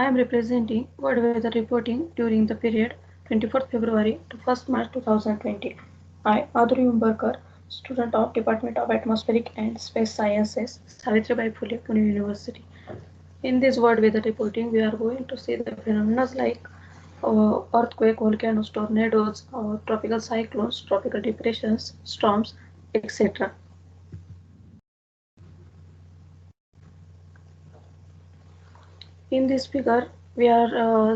I am representing world weather reporting during the period 24th February to 1st March 2020. I, Adri Umbarkar, student of Department of Atmospheric and Space Sciences, Savitribai Phule, Pune University. In this world weather reporting, we are going to see the phenomena like earthquake, volcanoes, tornadoes, tropical cyclones, tropical depressions, storms, etc. In this figure, we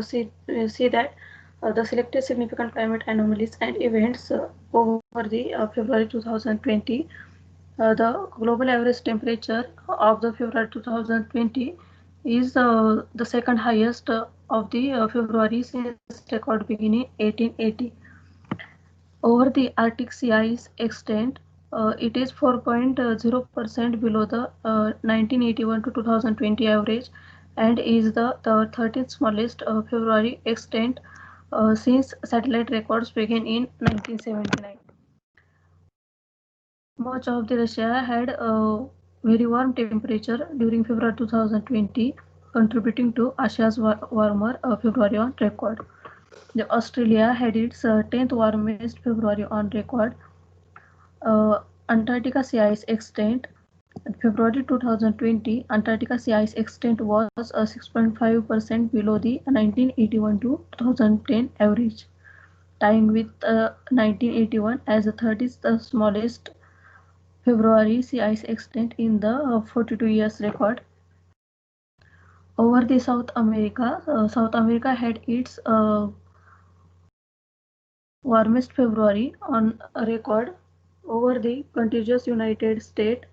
see that the selected significant climate anomalies and events over the February 2020. The global average temperature of the February 2020 is the second highest of the February since record beginning 1880. Over the Arctic sea ice extent, it is 4.0% below the 1981 to 2020 average and is the 13th smallest February extent since satellite records began in 1979. Much of the Russia had a very warm temperature during February 2020, contributing to Asia's warmer February on record. The Australia had its 10th warmest February on record. Antarctica sea ice extent February 2020, Antarctica sea ice extent was 6.5% below the 1981 to 2010 average, tying with 1981 as the 30th smallest February sea ice extent in the 42 years record. Over the South America had its warmest February on record. Over the contiguous United States,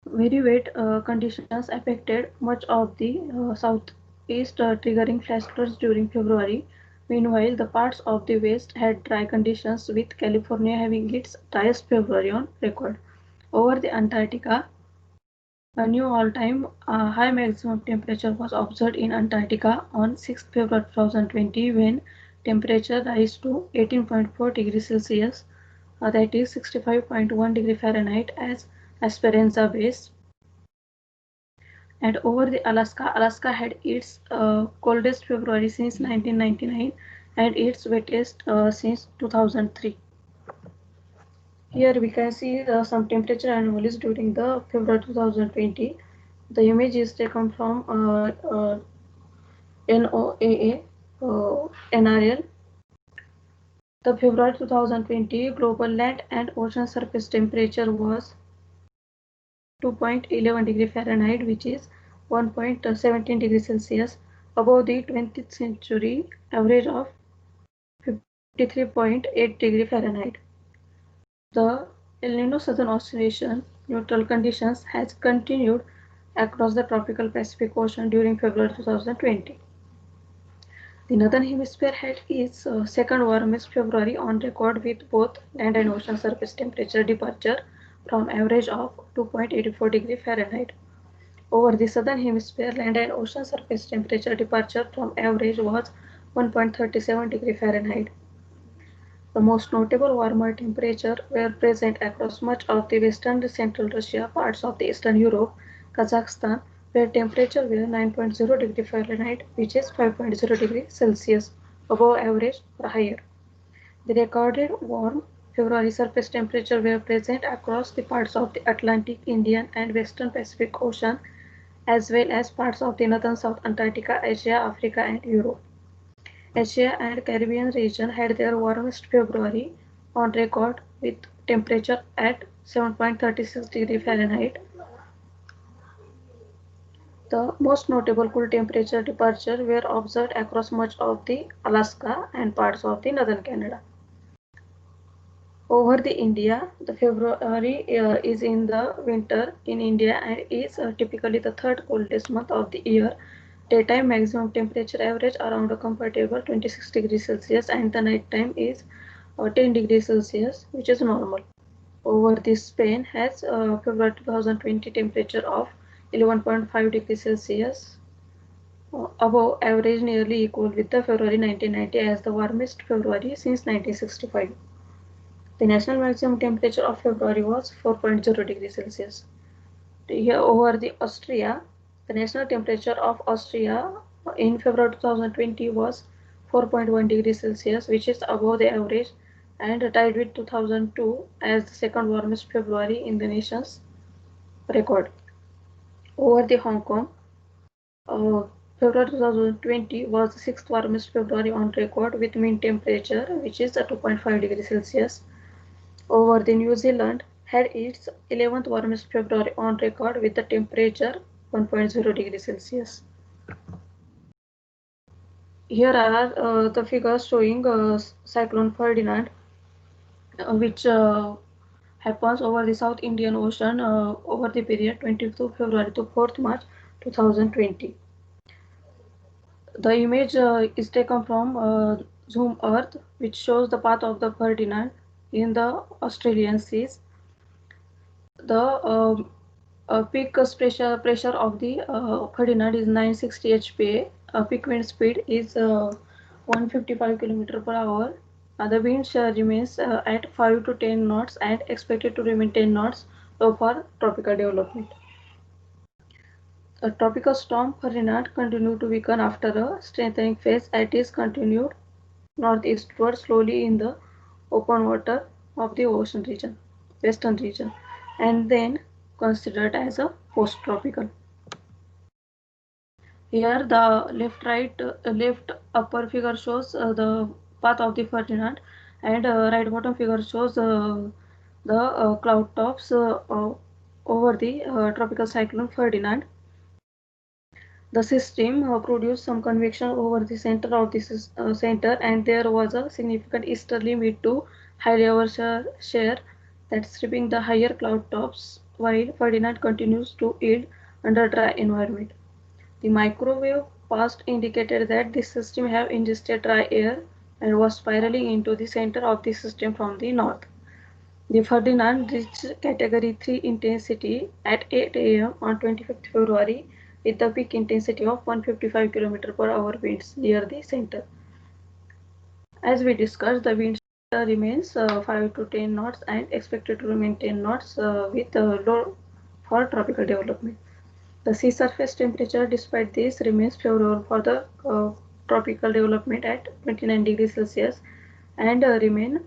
very wet conditions affected much of the southeast, triggering flash floods during February. Meanwhile, the parts of the west had dry conditions, with California having its driest February on record. Over the Antarctica, a new all-time high maximum temperature was observed in Antarctica on 6 February 2020 when temperature rose to 18.4 degrees Celsius, that is 65.1 degree Fahrenheit as Esperanza base. And over the Alaska had its coldest February since 1999 and its wettest since 2003. Here we can see some temperature anomalies during the February 2020. The image is taken from NOAA NRL. The February 2020 global land and ocean surface temperature was 2.11 degree Fahrenheit, which is 1.17 degrees Celsius, above the 20th century average of 53.8 degree Fahrenheit. The El Nino Southern Oscillation neutral conditions has continued across the tropical Pacific Ocean during February 2020. The Northern Hemisphere had its second warmest February on record, with both land and ocean surface temperature departure from average of 2.84 degree Fahrenheit. Over the Southern Hemisphere, land and ocean surface temperature departure from average was 1.37 degree Fahrenheit. The most notable warmer temperatures were present across much of the western central Russia, parts of the eastern Europe, Kazakhstan, where temperatures were 9.0 degree Fahrenheit, which is 5.0 degree Celsius, above average or higher. The recorded warm February surface temperatures were present across the parts of the Atlantic, Indian, and Western Pacific Ocean, as well as parts of the northern South Antarctica, Asia, Africa, and Europe. Asia and Caribbean region had their warmest February on record, with temperature at 7.36 degree Fahrenheit. The most notable cool temperature departures were observed across much of the Alaska and parts of the northern Canada. Over the India, the February is in the winter in India and is typically the third coldest month of the year. Daytime maximum temperature average around a comfortable 26 degrees Celsius and the night time is 10 degrees Celsius, which is normal. Over this, Spain has February 2020 temperature of 11.5 degrees Celsius, above average, nearly equal with the February 1990 as the warmest February since 1965. The national maximum temperature of February was 4.0 degrees Celsius. Here over the Austria, The national temperature of Austria in February 2020 was 4.1 degrees Celsius, which is above the average and tied with 2002 as the second warmest February in the nation's record. Over the Hong Kong, uh, February 2020 was the sixth warmest February on record with mean temperature, which is 2.5 degrees Celsius. Over the New Zealand had its 11th warmest February on record with the temperature 1.0 degrees Celsius. Here are the figures showing Cyclone Ferdinand, which happens over the South Indian Ocean over the period 22 February to 4th March 2020. The image is taken from Zoom Earth, which shows the path of the Ferdinand in the Australian seas. The peak pressure of the Ferdinand is 960 hpa. Peak wind speed is 155 km per hour. The wind remains at 5 to 10 knots and expected to remain 10 knots for tropical development. A tropical storm Ferdinand continued to weaken after a strengthening phase as it continued northeastward slowly in the open water of the ocean region, western region, and then considered as a post-tropical. Here the left upper figure shows the path of the Ferdinand, and right bottom figure shows the cloud tops over the tropical cyclone Ferdinand. The system produced some convection over the center of this center, and there was a significant easterly mid to high level shear that stripping the higher cloud tops while Ferdinand continues to yield under dry environment. The microwave past indicated that this system have ingested dry air and was spiraling into the center of the system from the north. The Ferdinand reached category 3 intensity at 8 am on 25th February with the peak intensity of 155 km per hour winds near the center. As we discussed, the wind remains 5 to 10 knots and expected to remain 10 knots with low for tropical development. The sea surface temperature, despite this, remains favorable for the tropical development at 29 degrees Celsius and remain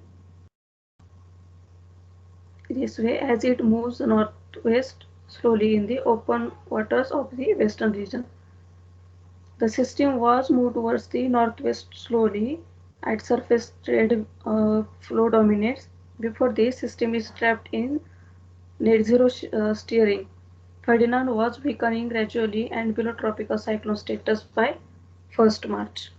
this way as it moves northwest slowly in the open waters of the western region. The system was moved towards the northwest slowly at surface trade flow dominates. Before this system is trapped in net zero steering. Ferdinand was weakening gradually and below tropical cyclone status by 1st March.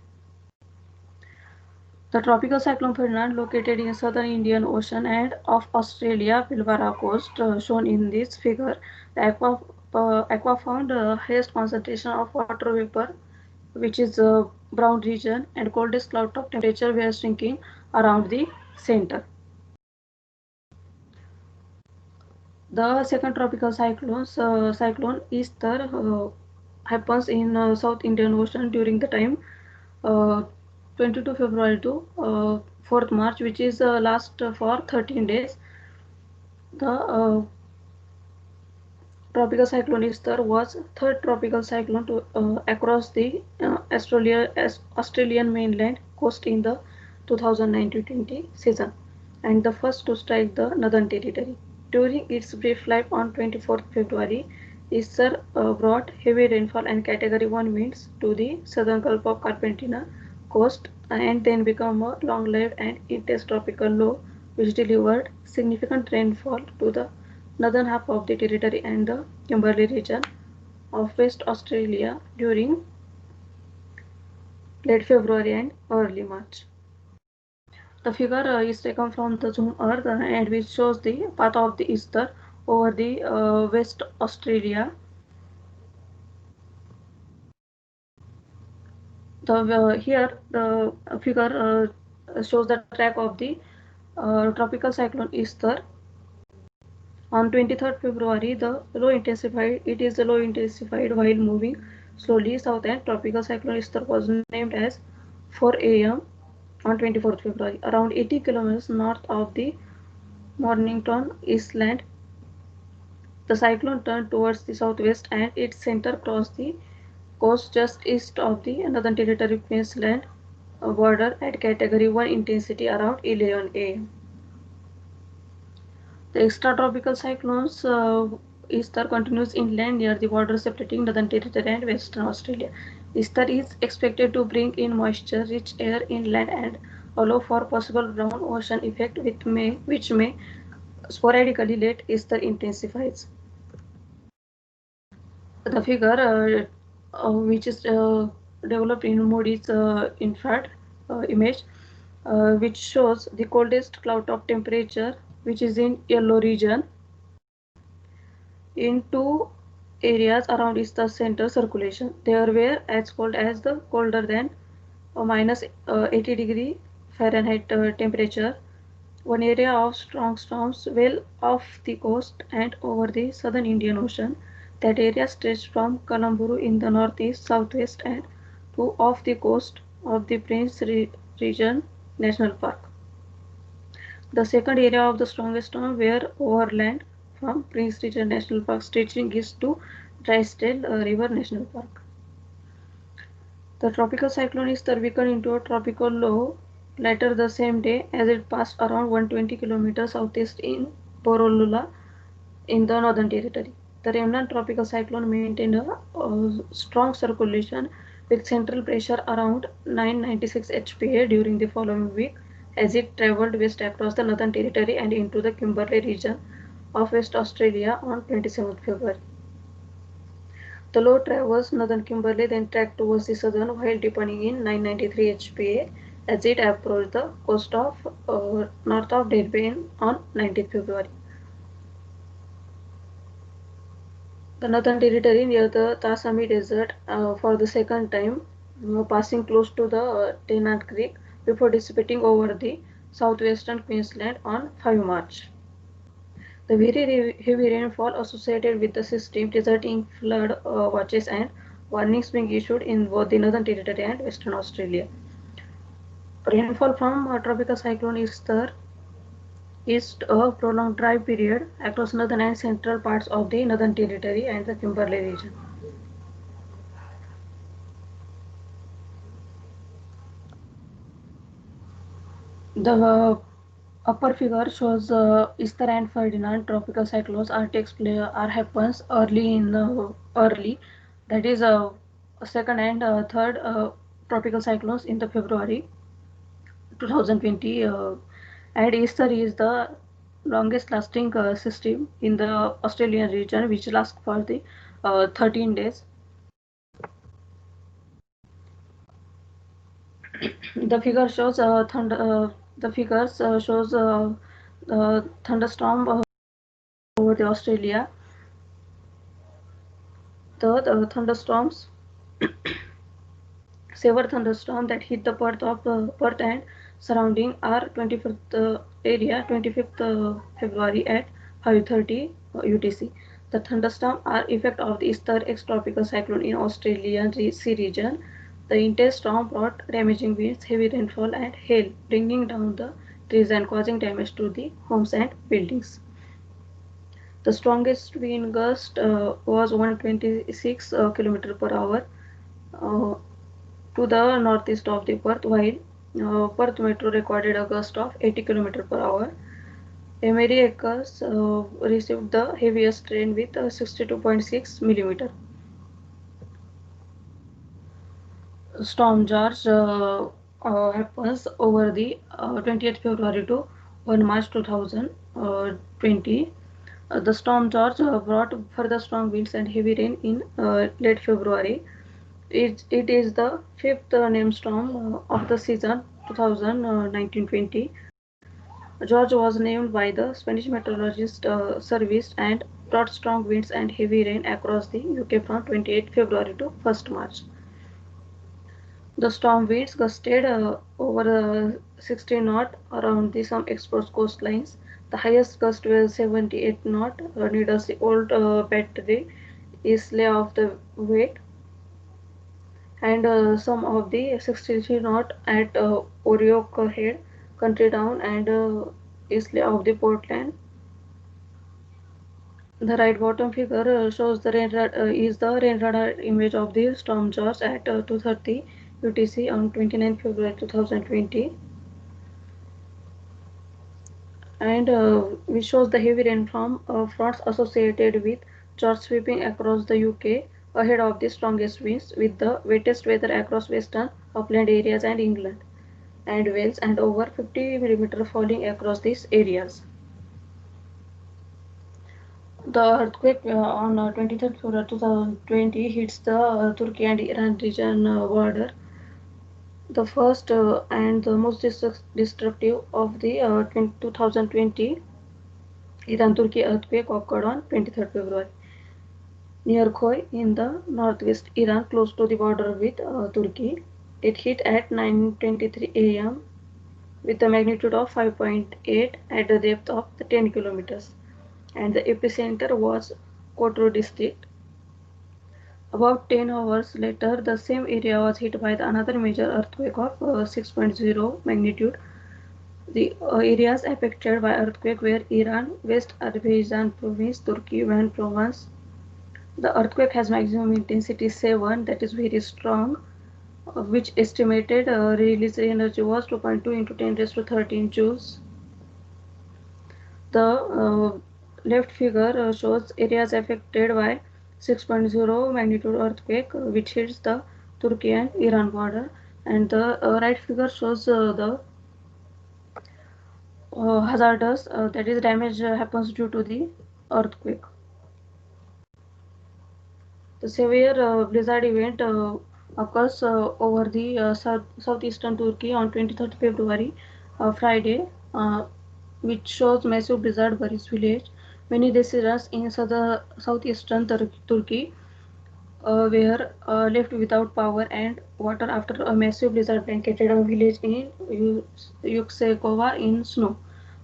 The tropical cyclone Ferdinand, located in southern Indian Ocean and off Australia Pilbara coast, shown in this figure, the aqua found highest concentration of water vapor, which is brown region, and coldest cloud top temperature were shrinking around the center. The second tropical cyclone Easter happens in South Indian Ocean during the time 22 February to 4th March, which is last for 13 days. The tropical cyclone Easter was third tropical cyclone to across the Australian mainland coast in the 2019-20 season, and the first to strike the Northern Territory. During its brief life on 24th February, Easter brought heavy rainfall and Category 1 winds to the southern Gulf of Carpentania coast and then became a long-lived and intense tropical low which delivered significant rainfall to the northern half of the territory and the Kimberley region of West Australia during late February and early March. The figure is taken from the Zoom Earth and which shows the path of the Easter over the West Australia. Here the figure shows the track of the tropical cyclone Easter. On 23rd February, it is low intensified while moving slowly south, and tropical cyclone Easter was named as 4 am on 24th February, around 80 kilometers north of the Mornington Island. The cyclone turned towards the southwest and its center crossed the coast just east of the Northern Territory Queensland border at Category 1 intensity around 11 am. The extratropical cyclones Easter continues inland near the border separating Northern Territory and Western Australia. Easter is expected to bring in moisture-rich air inland and allow for possible brown ocean effect which may sporadically let Easter intensifies. The figure which is developed in Moody's infrared image which shows the coldest cloud top temperature which is in yellow region in two areas around is the center circulation. They were as cold as the colder than minus 80 degree Fahrenheit temperature. One area of strong storms well off the coast and over the southern Indian Ocean. That area stretched from Kalamburu in the northeast, southwest and to off the coast of the Prince Region National Park. The second area of the strongest storm were overland from Prince Regent National Park stretching east to Drysdale River National Park. The tropical cyclone is weakened into a tropical low later the same day as it passed around 120 kilometers southeast in Borolula in the Northern Territory. The remnant tropical cyclone maintained a strong circulation with central pressure around 996 HPA during the following week as it travelled west across the Northern Territory and into the Kimberley region of West Australia on 27 February. The low traversed northern Kimberley, then tracked towards the southern while deepening in 993 HPA as it approached the coast of north of Dead Bay on 19 February. The Northern Territory near the Tasami Desert for the second time, passing close to the Tennant Creek before dissipating over the southwestern Queensland on 5 March. The very heavy rainfall associated with the system resulting flood watches and warnings being issued in both the Northern Territory and Western Australia. Rainfall from tropical cyclone Easter is a prolonged dry period across northern and central parts of the Northern Territory and the Kimberley region. The upper figure shows Easter and Ferdinand tropical cyclones are happens early in the early, that is second and third tropical cyclones in the February 2020, and Easter is the longest lasting system in the Australian region which lasts for the 13 days. The figure shows the figures shows thunderstorm over the Australia. The thunderstorms, severe thunderstorm that hit the Perth and surrounding are 25th area 25th February at 5:30 UTC. The thunderstorm are effect of the Easter ex-tropical cyclone in Australian Sea region. The intense storm brought damaging winds, heavy rainfall and hail, bringing down the trees and causing damage to the homes and buildings. The strongest wind gust was 126 km per hour uh, to the northeast of the Perth, while Perth Metro recorded a gust of 80 km per hour. Emery Acres received the heaviest rain with 62.6 mm. Storm George happens over the 20th February to 1 March 2020. The storm George brought further strong winds and heavy rain in late February. It is the fifth named storm of the season 2019-20. George was named by the Spanish Meteorologist Service and brought strong winds and heavy rain across the UK from 28 February to 1st March. The storm winds gusted over 60 knot around some exposed coastlines. The highest gust was 78 knot near the old battery Isle of the Wight, and some of the 63 knot at Orioke Head, Country Down and Isle of the Portland. The right bottom figure shows the is the rain radar image of the storm George at 2:30 UTC on 29 February 2020, and which shows the heavy rain from fronts associated with George sweeping across the UK ahead of the strongest winds, with the wettest weather across western upland areas and England and Wales, and over 50 mm falling across these areas. The earthquake on 23rd February 2020 hits the Turkey and Iran region border, the first and the most destructive of the 2020 Iran-Turkey earthquake occurred on 23rd February near Khoy in the northwest Iran, close to the border with Turkey. It hit at 9:23 a.m. with a magnitude of 5.8 at the depth of 10 kilometers, and the epicenter was Kotor district. About 10 hours later, the same area was hit by another major earthquake of 6.0 magnitude. The areas affected by earthquake were Iran, West Azerbaijan province, Turkey, Van province. The earthquake has maximum intensity 7, that is very strong, which estimated released energy was 2.2 into 10 raised to 13 joules. The left figure shows areas affected by 6.0 magnitude earthquake, which hits the Turkey and Iran border, and the right figure shows the hazardous, that is damage happens due to the earthquake. The severe blizzard event occurs over the southeastern Turkey on 23rd February, Friday, uh, which shows massive blizzard Baris village. Many residents in southeastern Turkey were left without power and water after a massive blizzard blanketed a village in Yuksekova in snow.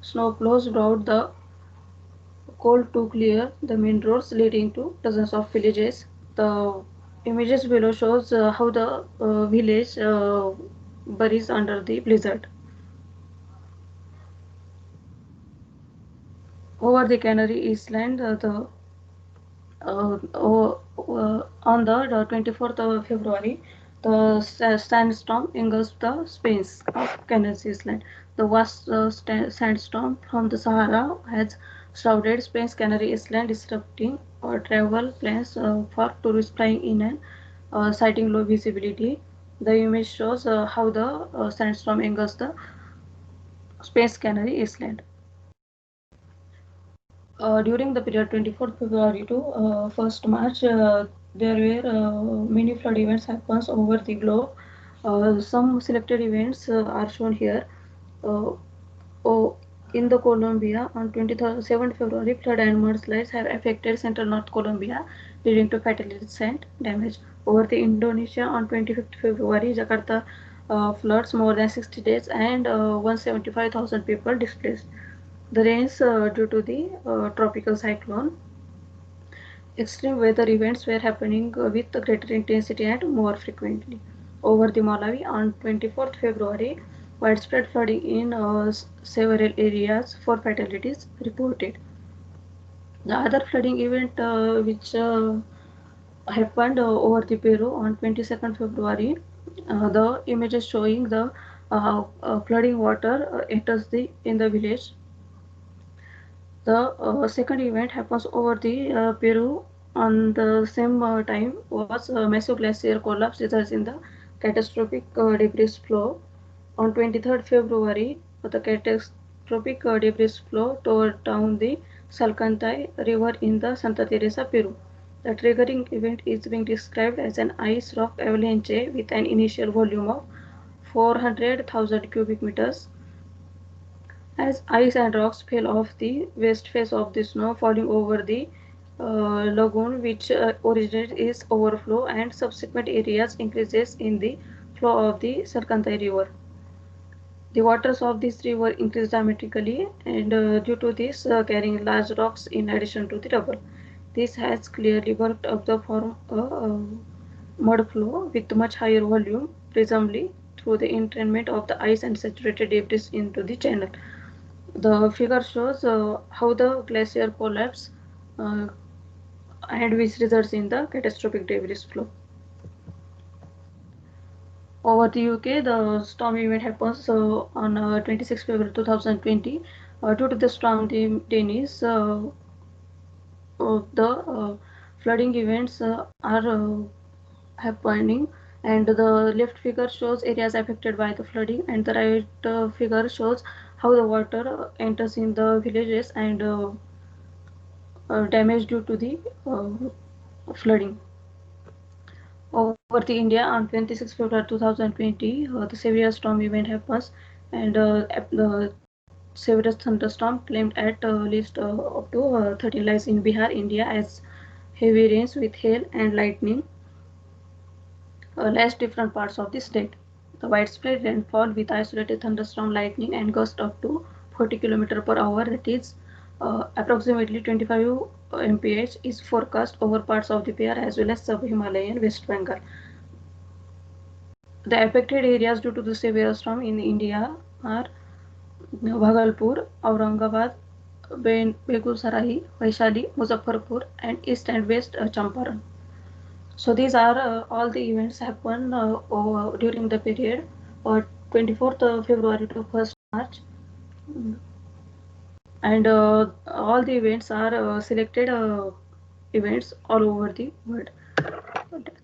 Snow plows brought the coal to clear the main roads leading to dozens of villages. The images below shows how the village buries under the blizzard. Over the Canary Island, on the 24th of February, the sandstorm engulfed the space of Canary Island. The vast sandstorm from the Sahara has shrouded Spain's Canary Island, disrupting travel plans for tourists flying in and citing low visibility. The image shows how the sandstorm engulfs the Spain's Canary Island. During the period 24th February to 1st March, there were many flood events happens over the globe. Some selected events are shown here. Uh, oh, in the Colombia on 27th February, flood and mudslides have affected central North Colombia, leading to fatalities and damage. Over the Indonesia on 25th February, Jakarta floods more than 60 days and 175,000 people displaced. The rains due to the tropical cyclone. Extreme weather events were happening with greater intensity and more frequently. Over the Malawi on 24th February, widespread flooding in several areas, 4 fatalities reported. The other flooding event which happened over the Peru on 22nd February, the images showing the flooding water enters in the village. The second event happens over the Peru on the same time was a massive glacier collapse results in the catastrophic debris flow. On 23rd February, the catastrophic debris flow tore down the Salcantay River in the Santa Teresa, Peru. The triggering event is being described as an ice rock avalanche with an initial volume of 400,000 cubic meters. As ice and rocks fell off the west face of the snow, falling over the lagoon which originated its overflow, and subsequent areas increases in the flow of the Sarkantai River. The waters of this river increased dramatically, and due to this carrying large rocks in addition to the rubble. This has clearly worked up the form mud flow with much higher volume, presumably through the entrainment of the ice and saturated debris into the channel. The figure shows how the glacier collapsed uh, and which results in the catastrophic debris flow. Over the UK, the storm event happens on 26 February 2020. Due to the storm Dennis, the flooding events are happening, and the left figure shows areas affected by the flooding, and the right figure shows how the water enters in the villages and damage due to the flooding. Over the India on 26 February 2020, the severe storm event happens, and the severest thunderstorm claimed at least up to 13 lives in Bihar, India, as heavy rains with hail and lightning lashed different parts of the state. The widespread rainfall with isolated thunderstorm, lightning, and gusts up to 40 km per hour, that is approximately 25 mph, is forecast over parts of the Bihar as well as sub-Himalayan West Bengal. The affected areas due to the severe storm in India are Bhagalpur, Aurangabad, Begusarai, Vaishali, Muzaffarpur, and East and West Champaran. So these are all the events happen during the period 24th February to 1st March. Mm. And all the events are selected events all over the world.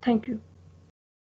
Thank you.